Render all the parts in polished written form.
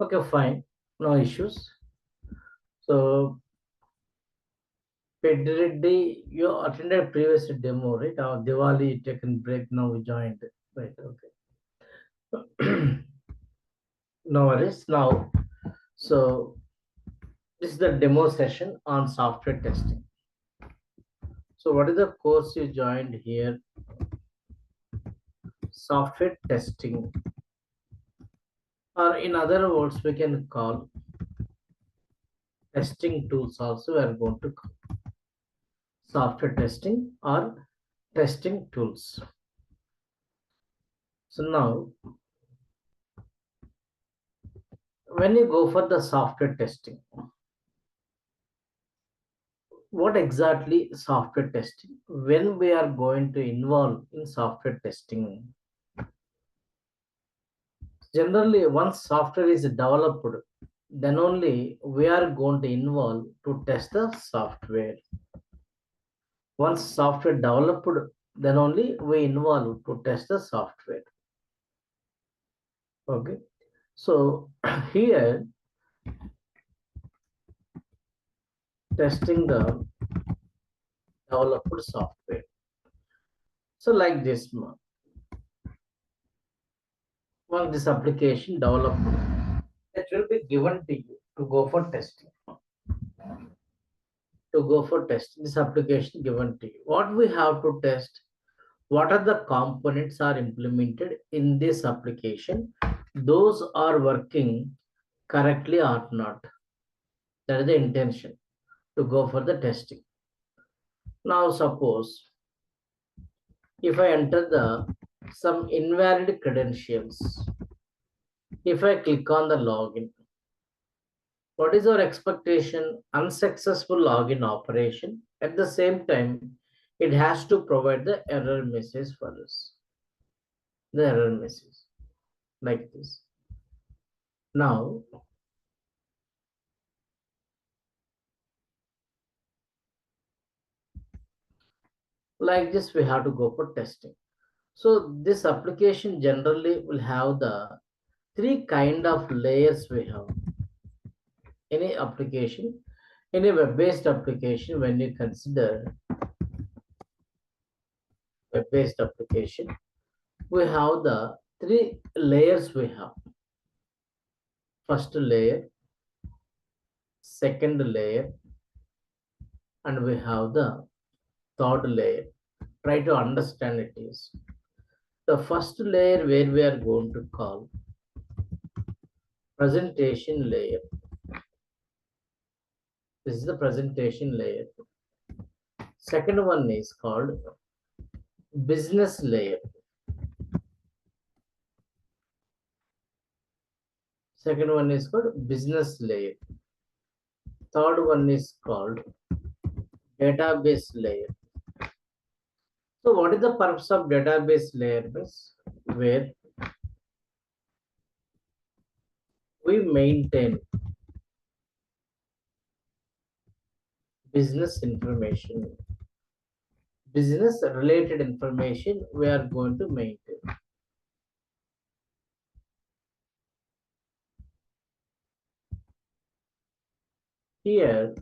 Okay, fine, no issues. So Reddy, you attended previous demo, right? Diwali taken break, now we joined. Right, okay. No worries. Now, so this is the demo session on software testing. So what is the course you joined here? Software testing, or in other words, we can call testing tools also. We are going to call software testing or testing tools. So now, when you go for the software testing, what exactly software testing? When we are going to involve in software testing, generally once software is developed, then only we are going to involve to test the software. Once software developed, then only we involve to test the software. Okay, so here testing the developed software. So like this, once this application developed, it will be given to you to go for testing. This application given to you. What we have to test? What are the components are implemented in this application? Those are working correctly or not? That is the intention to go for the testing. Now suppose if I enter the some invalid credentials, if I click on the login, what is our expectation? Unsuccessful login operation. At the same time, it has to provide the error message for us. The error message like this. Now, like this, we have to go for testing. So this application generally will have the three kind of layers we have. Any application, any web-based application, when you consider web-based application, we have the three layers we have. First layer, second layer, and we have the third layer. Try to understand it is. The first layer where we are going to call presentation layer. This is the presentation layer. Second one is called business layer. Second one is called business layer. Third one is called database layer. So what is the purpose of database layer? Where we maintain business information, business related information we are going to maintain. Here,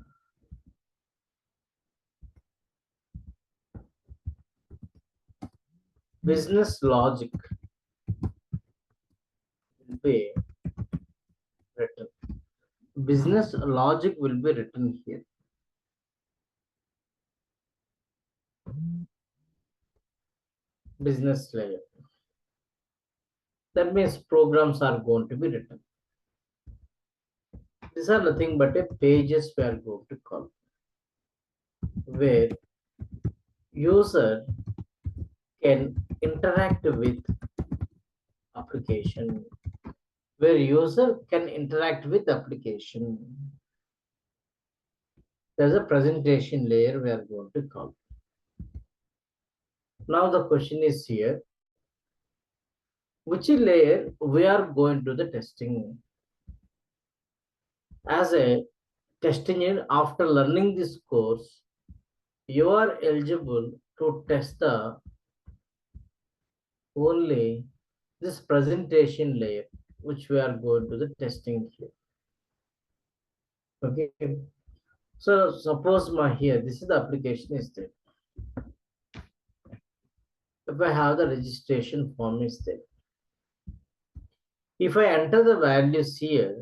business logic will be written. Business logic will be written here. Business layer. That means programs are going to be written. These are nothing but a pages we are going to call, where user can interact with application, where user can interact with application. There's a presentation layer we are going to call. Now the question is here, which layer we are going to the testing? As a testing engineer, after learning this course, you are eligible to test the only this presentation layer. which we are going to the testing here. Okay. So suppose my here, this is the application is there. If I have the registration form is there. If I enter the values here,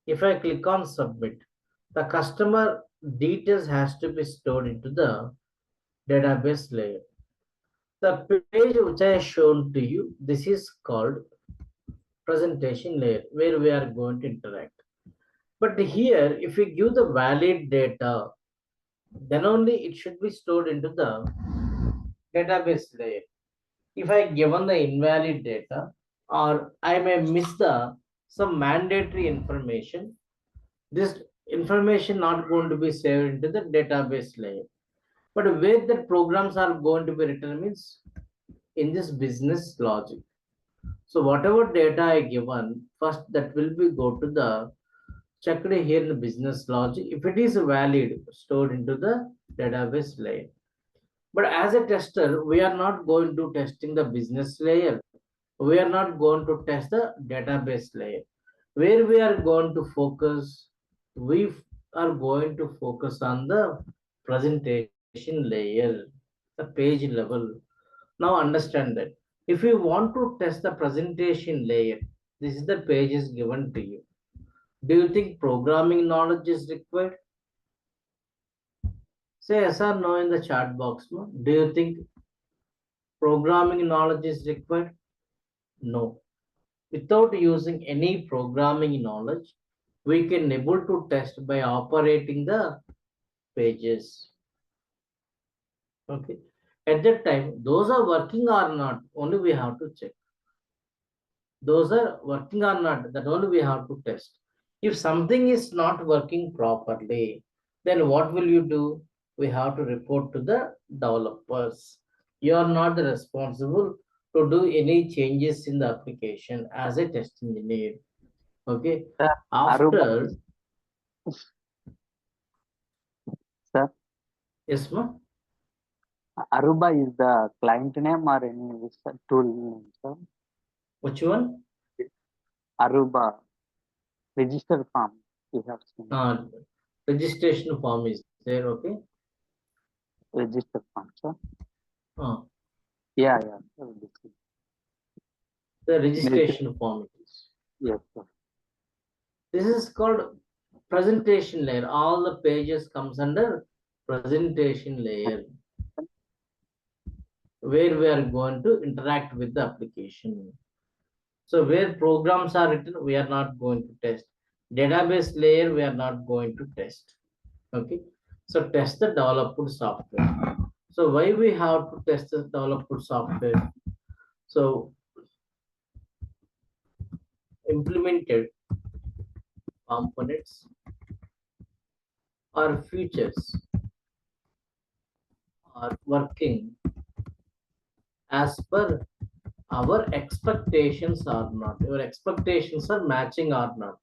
if I click on submit, the customer details has to be stored into the database layer. The page which I have shown to you, this is called presentation layer where we are going to interact. But here, if we give the valid data, then only it should be stored into the database layer. If I given the invalid data or I may miss the some mandatory information, this information not going to be saved into the database layer. But where the programs are going to be written means in this business logic. So whatever data I given, first that will be go to the checked here in the business logic. If it is valid, stored into the database layer. But as a tester, we are not going to testing the business layer. We are not going to test the database layer. Where we are going to focus, we are going to focus on the presentation layer, the page level. Now understand that if you want to test the presentation layer, this is the page is given to you. Do you think programming knowledge is required? Say yes or no in the chat box. No? Do you think programming knowledge is required? No. Without using any programming knowledge, we can able to test by operating the pages. Okay. At that time, those are working or not, only we have to check. Those are working or not, that only we have to test. If something is not working properly, then what will you do? We have to report to the developers. You are not responsible to do any changes in the application as a test engineer. Okay. Sir, Aruba After, sir, yes, ma? Aruba is the client name or any tool name, sir? Which one? Aruba register form you have seen. Registration form is there. Okay. Register form, sir. Yeah. Yeah. The registration form it is. Yes, sir. This is called presentation layer. All the pages comes under presentation layer where we are going to interact with the application. So where programs are written, we are not going to test. Database layer, we are not going to test. Okay. So test the developed software. So why we have to test the developed software? So implemented components or features are working as per our expectations or not. Your expectations are matching or not.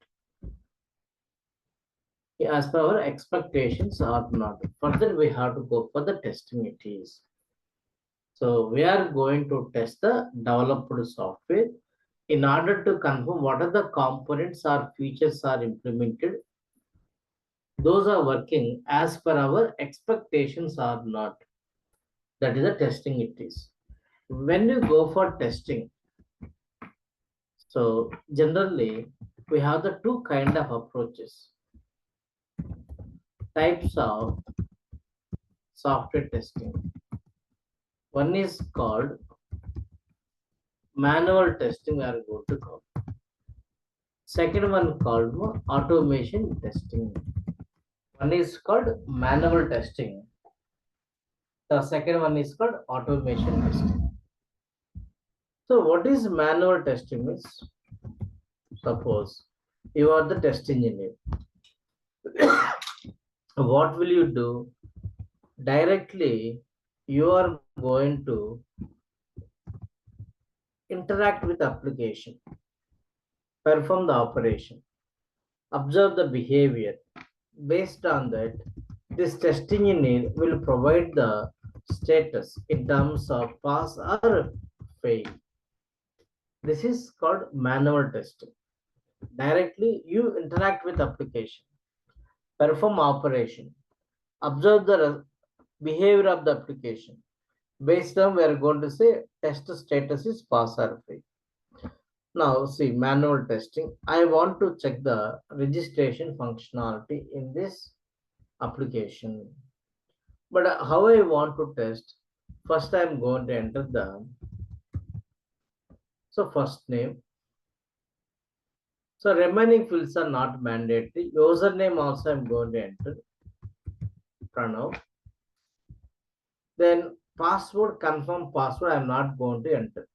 As per our expectations or not. Further, we have to go for the testing it is. So we are going to test the developed software in order to confirm what are the components or features are implemented. Those are working as per our expectations or not. That is the testing it is. When you go for testing, so generally we have the two kind of approaches, types of software testing. One is called manual testing, we are going to call. Second one called automation testing. One is called manual testing. The second one is called automation testing. So what is manual testing means? Suppose you are the test engineer. What will you do? Directly you are going to interact with application, perform the operation, observe the behavior. Based on that, this test engineer will provide the status in terms of pass or fail. This is called manual testing. Directly you interact with application, perform operation, observe the behavior of the application. Based on we are going to say test status is pass or fail. Now see manual testing. I want to check the registration functionality in this application. But how I want to test? First I am going to enter the first name. So remaining fields are not mandatory. Username also I am going to enter Praanav. Then password, confirm password I am not going to enter.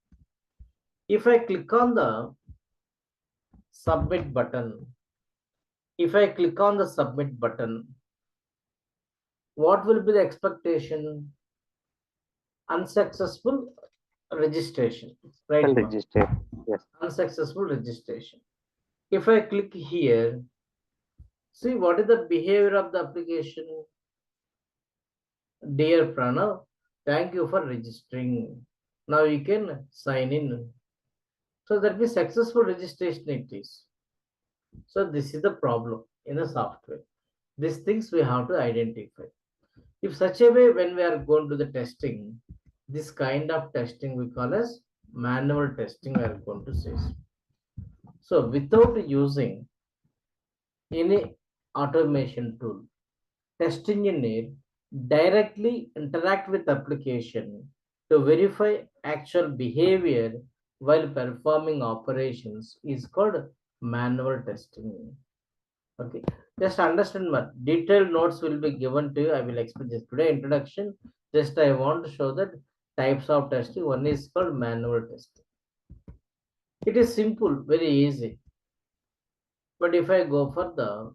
If I click on the submit button, what will be the expectation? Unsuccessful registration, right? Register. Yes. Unsuccessful registration. If I click here, see what is the behavior of the application? Dear Pranav, thank you for registering. Now you can sign in. So that means successful registration it is. So this is the problem in the software. These things we have to identify. If such a way when we are going to the testing, this kind of testing we call as manual testing we are going to say. So without using any automation tool, test engineer directly interact with application to verify actual behavior while performing operations is called manual testing. Okay, just understand what detailed notes will be given to you. I will explain this today introduction. Just I want to show that types of testing. One is called manual testing. It is simple, very easy. But if I go for the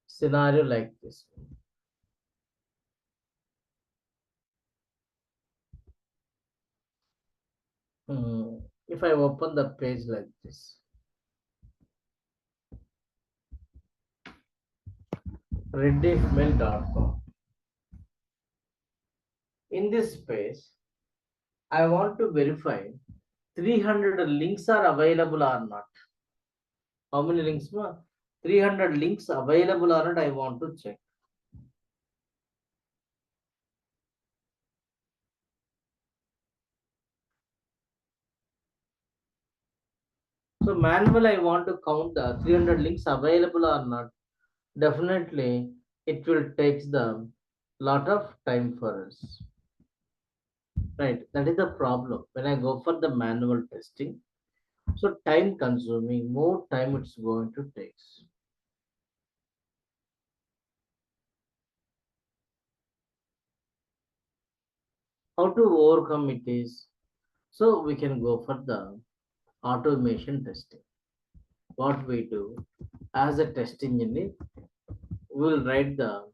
scenario like this, if I open the page like this, reddymail.com. In this page, I want to verify 300 links are available or not. How many links? 300 links available or not, I want to check. So manual, I want to count the 300 links available or not. Definitely, it will take the lot of time for us. Right, that is the problem. When I go for the manual testing, so time consuming, more time it's going to take. How to overcome it is, so we can go for the automation testing. What we do as a test engineer, we will write the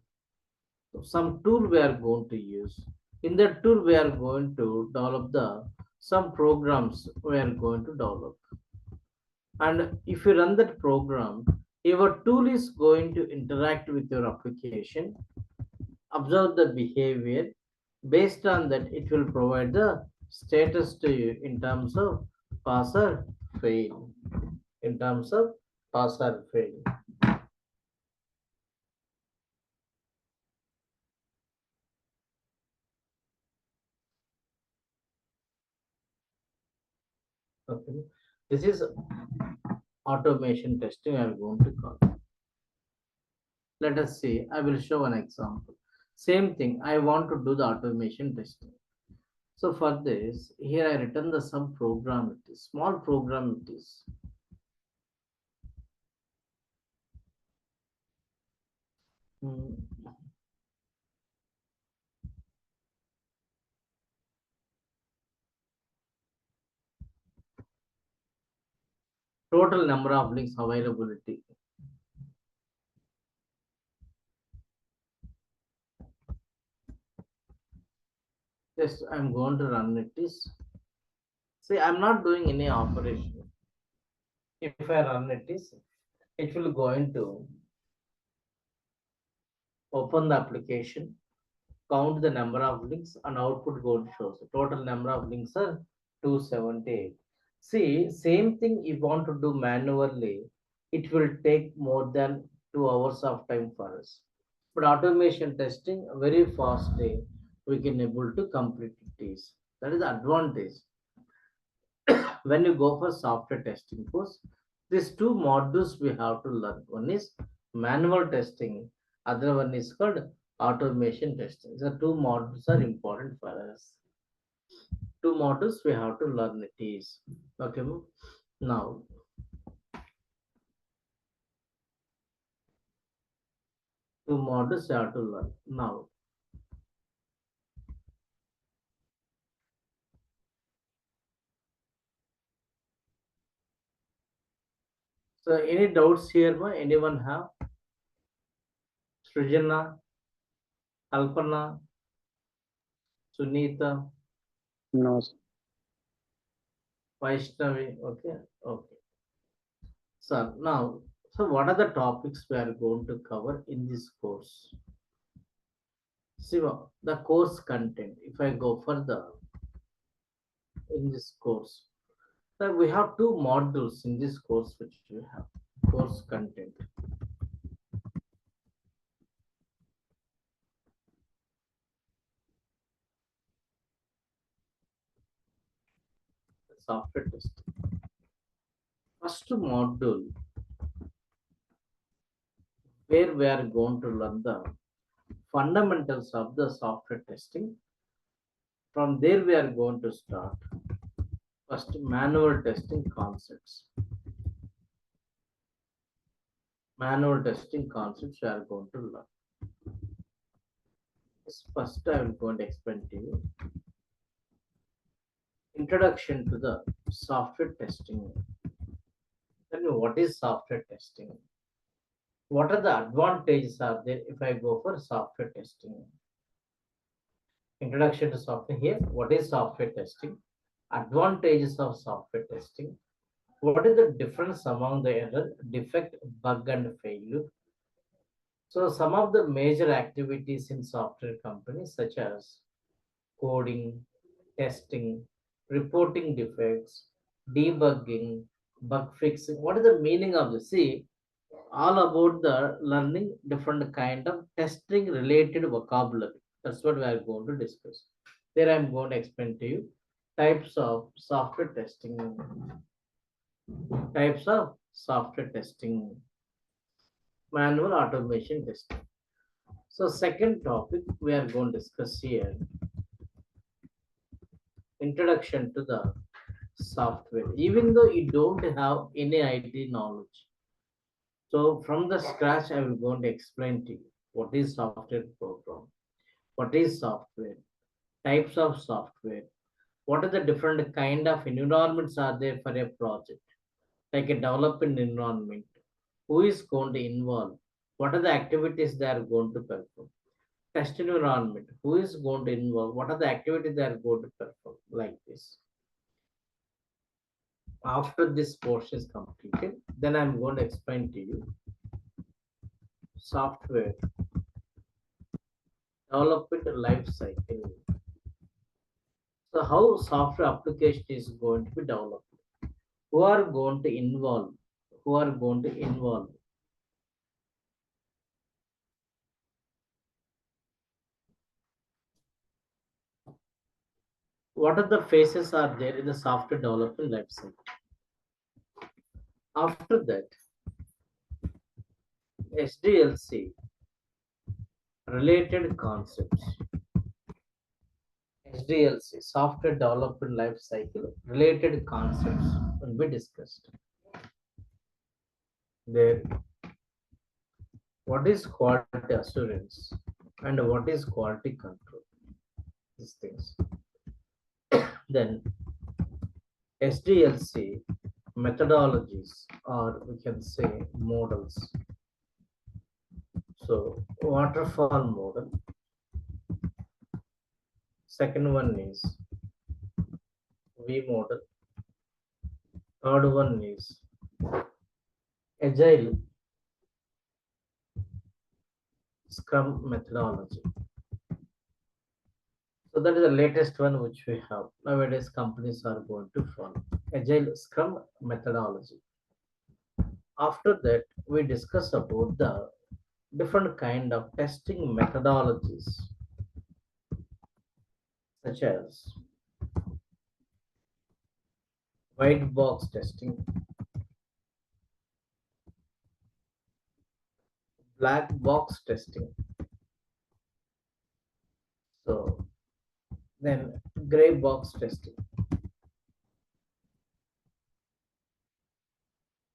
some tool we are going to use. In that tool, we are going to develop the some programs we are going to develop. And if you run that program, your tool is going to interact with your application, observe the behavior. Based on that, it will provide the status to you in terms of pass or fail. In terms of pass or fail. Okay. This is automation testing I'm going to call. Let us see. I will show an example. Same thing. I want to do the automation testing. So for this, here I written the some program. It is small program. It is. Hmm. Total number of links availability. Just I'm going to run it is. See, I'm not doing any operation. If I run it is, it will going to open the application, count the number of links, and output going to show. So total number of links are 278. See, same thing you want to do manually, it will take more than 2 hours of time for us. But automation testing, very fast day, we can able to complete it is. That is the advantage. When you go for software testing course, these two modules we have to learn. One is manual testing, other one is called automation testing. The two modules are important for us. Two modules we have to learn it is. Okay. Now, two modules you have to learn. Now, so any doubts here? Anyone have? Srijana, Kalpana, Sunita, No, Vaishnavi. Okay. Okay. So now, so what are the topics we are going to cover in this course? Siva, the course content. If I go further in this course, so we have two modules in this course which we have. Course content. Software testing. First module where we are going to learn the fundamentals of the software testing. From there we are going to start. First, manual testing concepts. Manual testing concepts we are going to learn. First, I am going to explain to you introduction to the software testing. Tell me what is software testing? What are the advantages are there if I go for software testing? Introduction to software here. What is software testing? Advantages of software testing. What is the difference among the error, defect, bug, and failure? So some of the major activities in software companies such as coding, testing, reporting defects, debugging, bug fixing. What is the meaning of this? See, all about the learning different kind of testing related vocabulary. That's what we are going to discuss. There I'm going to explain to you types of software testing. Types of software testing. Manual automation testing. So second topic we are going to discuss here. Introduction to the software. Even though you don't have any IT knowledge, so from the scratch I will going to explain to you what is software program, what is software, types of software, what are the different kind of environments are there for a project, like a development environment, who is going to involve, what are the activities they are going to perform, test environment, who is going to involve, what are the activities they are going to perform, like this. After this portion is completed, then I'm going to explain to you software development life cycle. So how software application is going to be developed? Who are going to involve? Who are going to involve? What are the phases are there in the software development life cycle? After that, SDLC related concepts. SDLC software development life cycle related concepts will be discussed. There, what is quality assurance and what is quality control? These things. Then SDLC methodologies, or we can say models. So waterfall model. Second one is V model. Third one is agile Scrum methodology. So So that is the latest one which we have. Nowadays, companies are going to follow Agile Scrum methodology. After that, we discuss about the different kind of testing methodologies, such as white box testing, black box testing. So then gray box testing.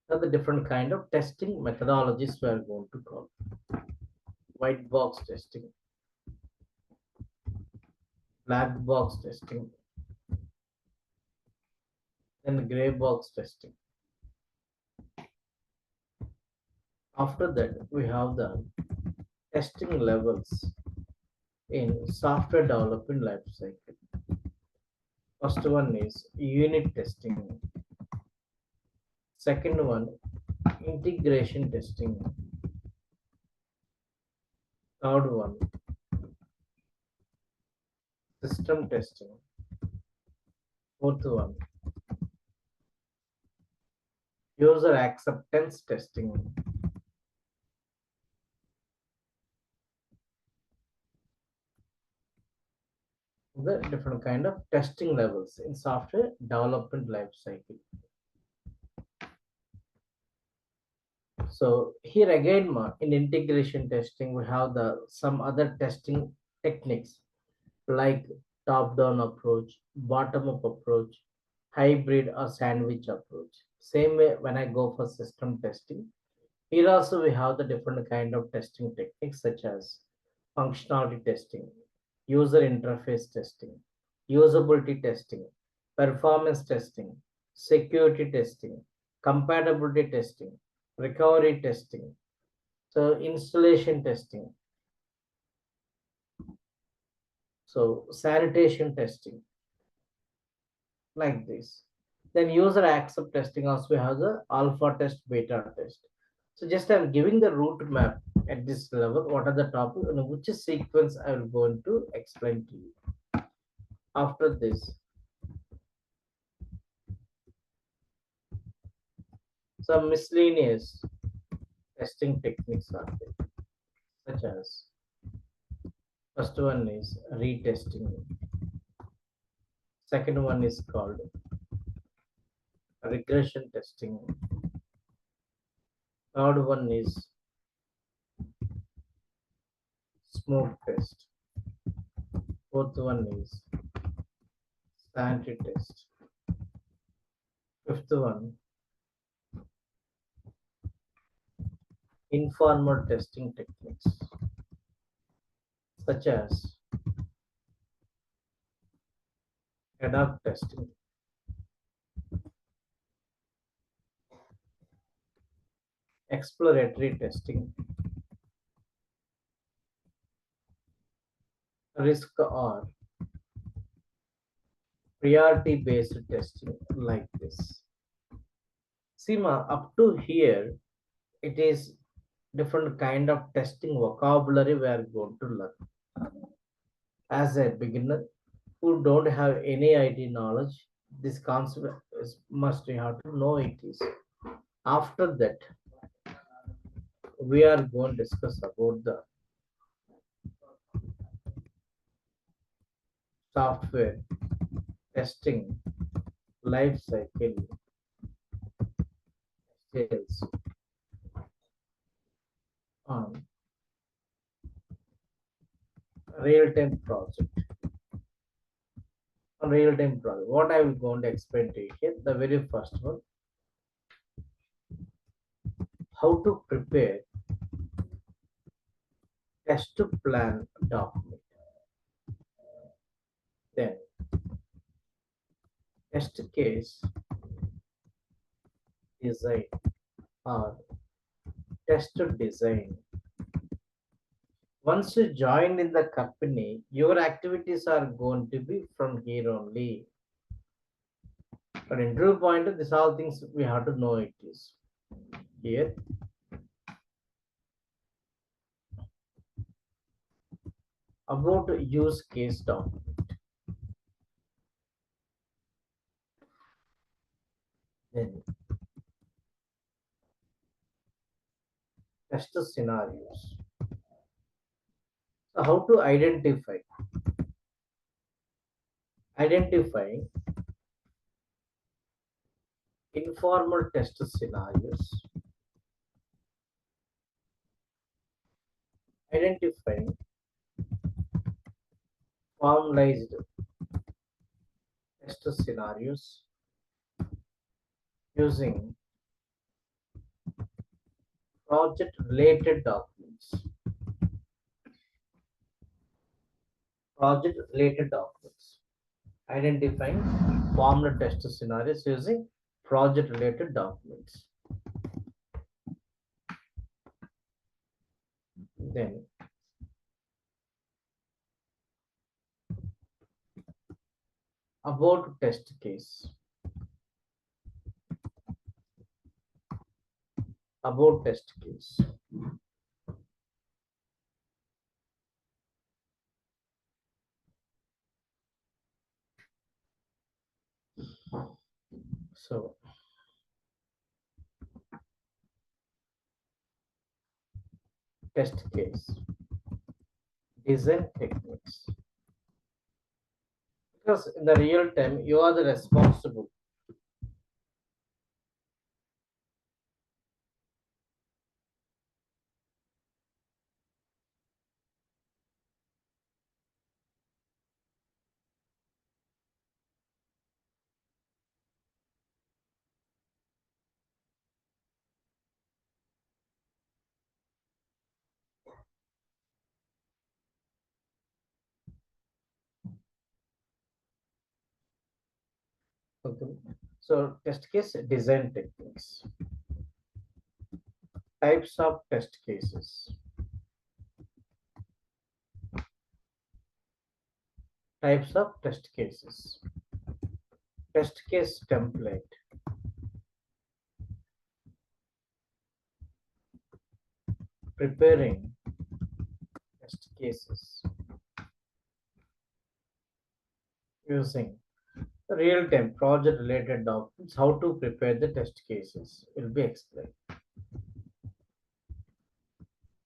Are the different kind of testing methodologies we are going to call. White box testing, black box testing, then gray box testing. After that, we have the testing levels in software development life cycle. First one is unit testing. Second one, integration testing. Third one, system testing. Fourth one, user acceptance testing. The different kind of testing levels in software development life cycle. So here again, in integration testing, we have the some other testing techniques like top-down approach, bottom-up approach, hybrid or sandwich approach. Same way when I go for system testing, here also we have the different kind of testing techniques such as functionality testing, user interface testing, usability testing, performance testing, security testing, compatibility testing, recovery testing, so installation testing, so sanitation testing, like this. Then user accept testing also we have the alpha test, beta test. So just I'm giving the route map at this level. What are the topics and which sequence I will going to explain to you. After this, some miscellaneous testing techniques are there, such as first one is retesting. Second one is called regression testing. Third one is smoke test. Fourth one is sanity test. Fifth one, informal testing techniques, such as ad testing, exploratory testing, risk or priority based testing, like this. Sima, up to here, it is different kind of testing vocabulary we are going to learn. As a beginner who don't have any IT knowledge, this concept is must you have to know it is. After that, we are going to discuss about the software testing life cycle details on real-time project. On real-time project, what I will going to explain to you here, the very first one, how to prepare test plan document. Then test case design or test design. Once you join in the company, your activities are going to be from here only. But interview point, these all things we have to know it is. Here, about use case document. Then test scenarios. So how to identify informal test scenarios, identifying formalized test scenarios using project related documents. Project related documents. Identifying formal test scenarios using project related documents. Then about test case. About test case. So test case design techniques, because in the real time you are the responsible. Okay. So test case design techniques, types of test cases, types of test cases, test case template, preparing test cases using real-time project related documents. How to prepare the test cases will be explained.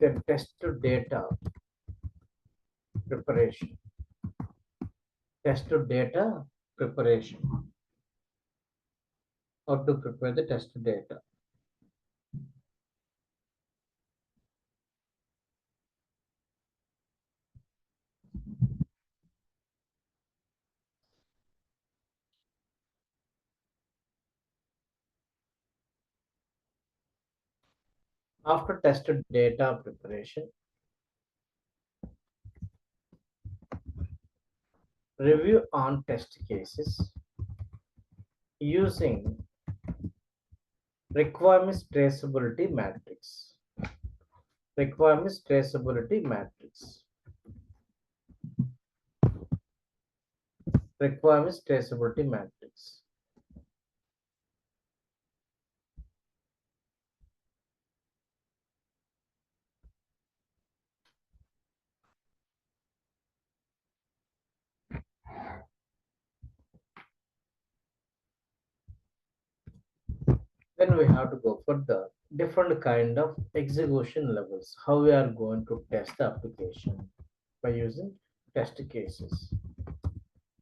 Then test data preparation, test data preparation, how to prepare the test data. After test data preparation, review on test cases using requirements traceability matrix. Requirements traceability matrix. Requirements traceability matrix. Then we have to go for the different kind of execution levels. How we are going to test the application by using test cases.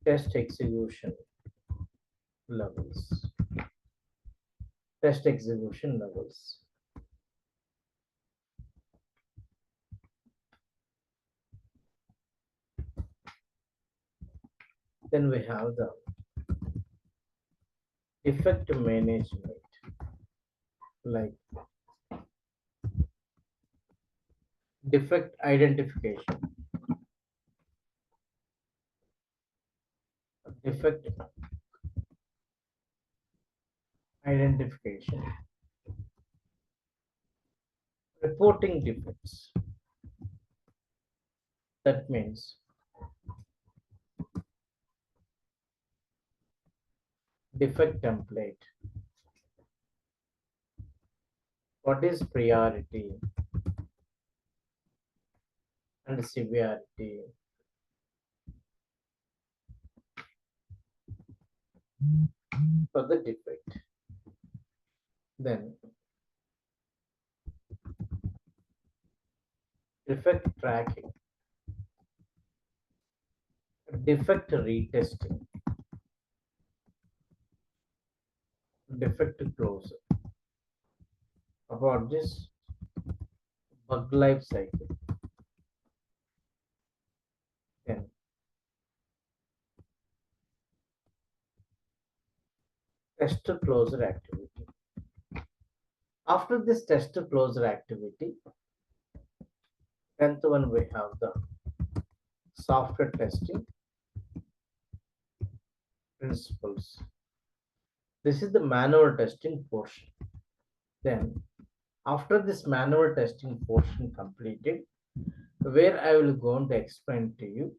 Test execution levels. Test execution levels. Then we have the defect management, like defect identification, defect identification, reporting defects. That means defect template. What is priority and severity? For the defect. Then defect tracking, defect retesting, defect closure. About this bug life cycle. Then test closure activity. After this test closure activity, 10th one we have the software testing principles. This is the manual testing portion. Then after this manual testing portion completed, where I will go on to explain to you.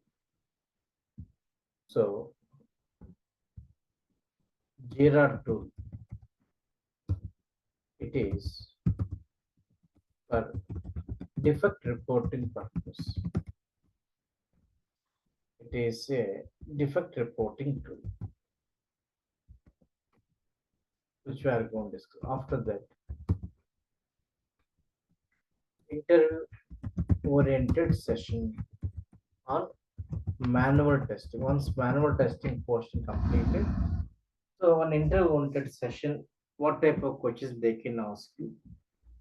So Jira tool, it is for defect reporting purpose. It is a defect reporting tool, which we are going to discuss. After that, interview oriented session on manual testing. Once manual testing portion completed, so an interview oriented session, what type of questions they can ask you.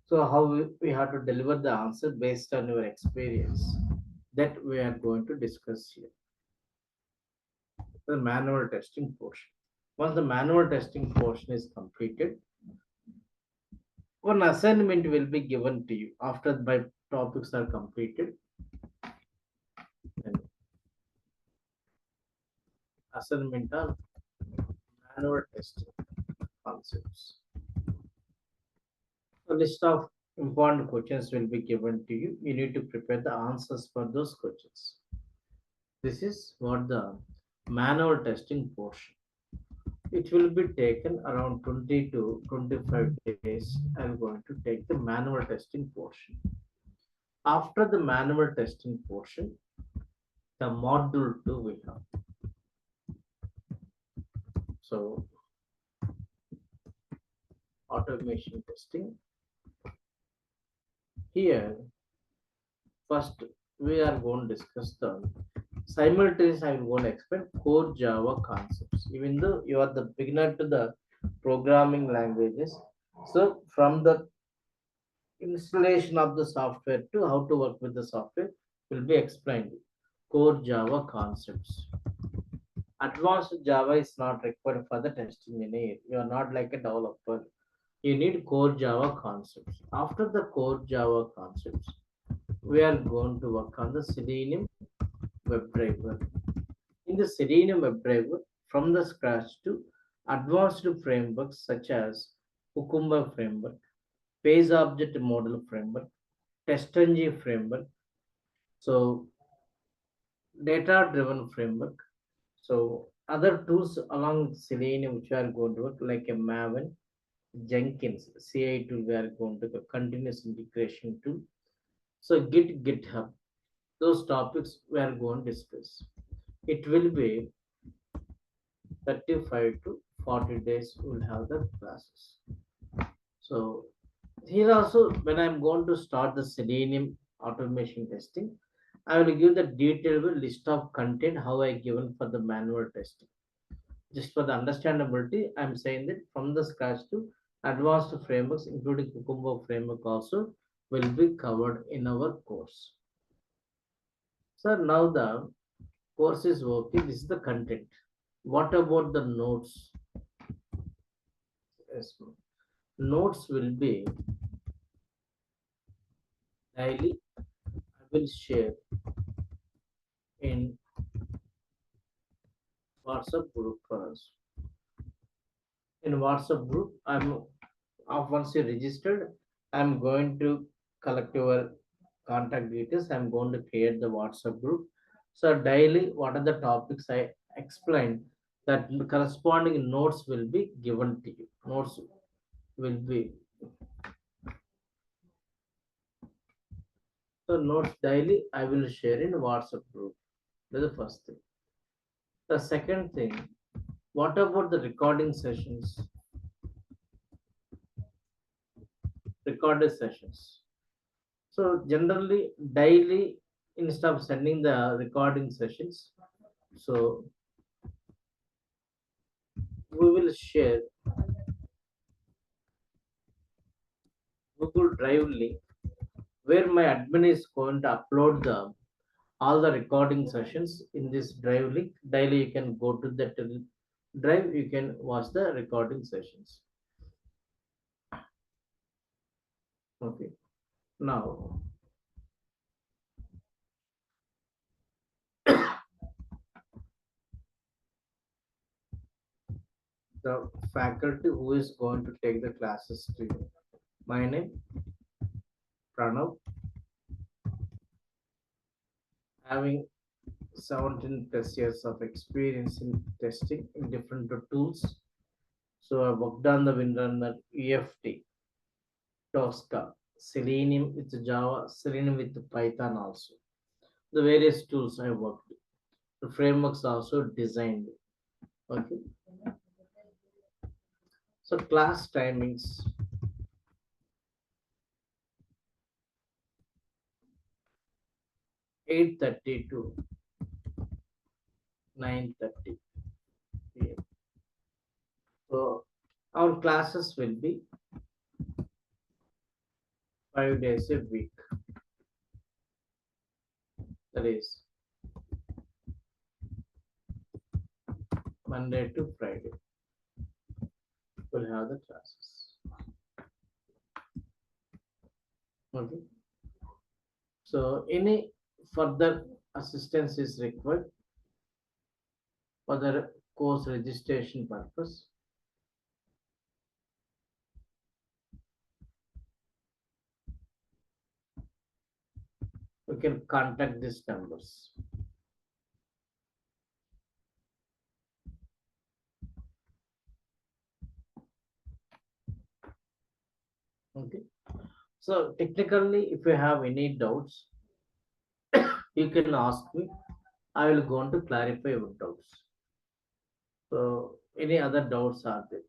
So how we have to deliver the answer based on your experience, that we are going to discuss here. The manual testing portion. Once the manual testing portion is completed, one assignment will be given to you after my topics are completed. Then assignment on manual testing concepts. A list of important questions will be given to you. You need to prepare the answers for those questions. This is what the manual testing portion. It will be taken around 20 to 25 days. I'm going to take the manual testing portion. After the manual testing portion, the module 2 we have. So automation testing. Here, first we are going to discuss the simultaneously. I am going to explain core Java concepts. Even though you are the beginner to the programming languages, so from the installation of the software to how to work with the software will be explained. Core Java concepts. Advanced Java is not required for the testing in it. You are not like a developer. You need core Java concepts. After the core Java concepts, we are going to work on the Selenium WebDriver. In the Selenium WebDriver, from the scratch to advanced frameworks such as Cucumber framework, Page Object Model framework, TestNG framework, so data-driven framework. So other tools along with Selenium which are going to work like a Maven, Jenkins, CI tool we are going to go, continuous integration tool. So GitHub, those topics we are going to discuss. It will be 35 to 40 days we'll have the classes. So here also, when I'm going to start the Selenium automation testing, I will give the detailed list of content how I given for the manual testing. Just for the understandability, I'm saying that from the scratch to advanced frameworks, including Cucumber framework also will be covered in our course. So now the course is working. This is the content. What about the notes? Yes, notes will be daily. I will share in WhatsApp group for us. In WhatsApp group, once you registered, I'm going to collect your contact details. I'm going to create the WhatsApp group. So daily, what are the topics I explained, that corresponding notes will be given to you. Notes will be, so notes daily I will share in WhatsApp group. That's the first thing. The second thing, what about the recording sessions? recorded sessions. So generally daily, instead of sending the recording sessions, so we will share Google Drive link where my admin is going to upload the all the recording sessions in this drive link. Daily you can go to that drive, you can watch the recording sessions. Okay, now the faculty who is going to take the classes to you. My name Pranav, having 17 plus years of experience in testing in different tools. So I worked on the WinRunner, EFT, Tosca, Selenium with Java, Selenium with Python also. The various tools I worked. The frameworks also designed. Okay. So class timings 8:30 to 9:30 p.m. So our classes will be 5 days a week. That is Monday to Friday. We'll have the classes. Okay. So any further assistance is required for the course registration purpose. You can contact these numbers. Okay. So technically, if you have any doubts, you can ask me. I will go on to clarify your doubts. So any other doubts are there?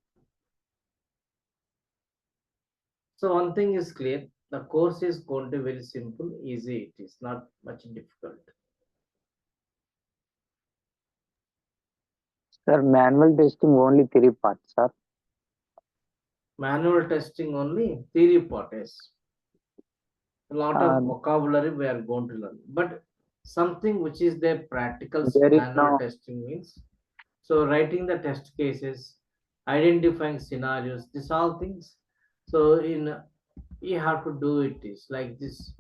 So one thing is clear, the course is going to be very simple, easy. It is not much difficult. Sir, manual testing only 3 parts, sir. Manual testing only, theory part is a lot of vocabulary we are going to learn, but something which is their practicals. There is Manual no, testing means so writing the test cases, identifying scenarios, these all things. So in you have to do it is like this.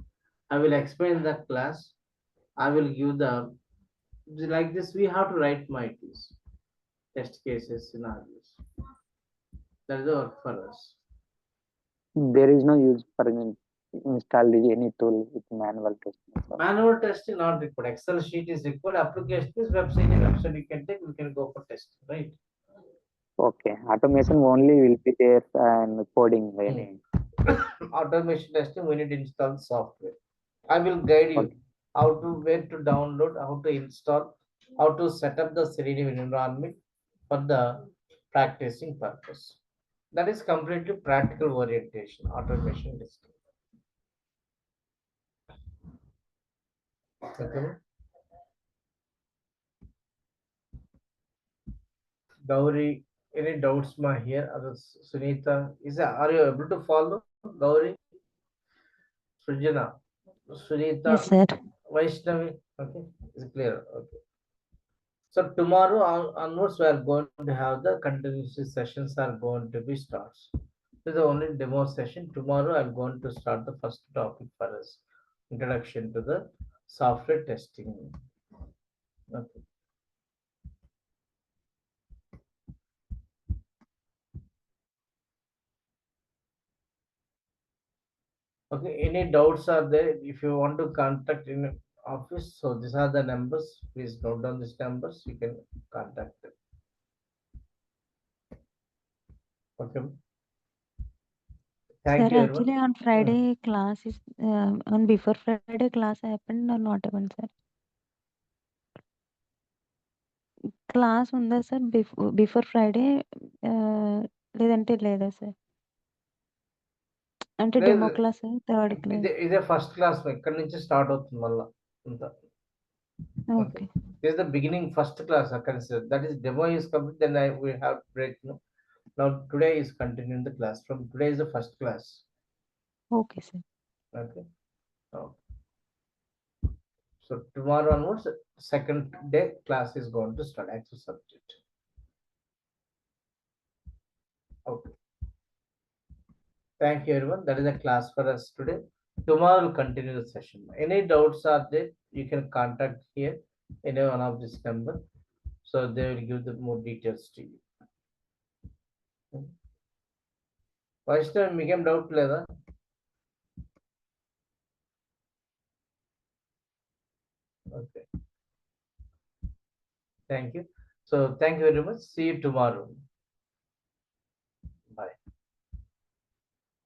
I will explain the class. I will give the like this. We have to write my test cases, scenarios. That is the work for us. there is no use for install any tool with manual testing, sir. Manual testing not required. Excel sheet is required. Application is website. Website you can take. We can go for testing, right? Okay, automation only will be there and coding any. Automation testing. We need to install software. I will guide you Okay. how to where to download, how to install, how to set up the Selenium environment for the practicing purpose. That is completely practical orientation, automation testing. Okay. Gauri, any doubts ma here? Others, Sunita, are you able to follow? Gauri, Sujana, Yes, Sunita, sir. Vaishnavi, okay, is clear. Okay. So tomorrow onwards, we are going to have the continuous sessions are going to be starts. This is the only demo session. Tomorrow, I'm going to start the first topic for us, introduction to the software testing. Okay. Okay. Any doubts are there? If you want to contact in office, so these are the numbers. Please note down these numbers. You can contact them. Okay. Thank Sir, you, everyone. actually on Friday class is on before Friday class happened or not even, sir? Class ఉందా sir before Friday లేదంటే లేదా sir అంటే లేదు, demo class third class. ఇదే first class ఇక్కడ నుంచి start అవుతుంది మళ్ళా అంతా. Okay. This is the beginning first class I consider. That is demo is complete. Then we have break. No? Now today is continuing the class. From today is the first class. Okay sir. Okay. Oh. So tomorrow onwards, second day class is going to start. Actual subject. Okay. Thank you everyone. That is a class for us today. Tomorrow we'll continue the session. Any doubts are there, you can contact here any one of this number. So they will give the more details to you. Vaishnav, మీకేం doubt లేదా? Okay. Thank you. So thank you very much. See you tomorrow.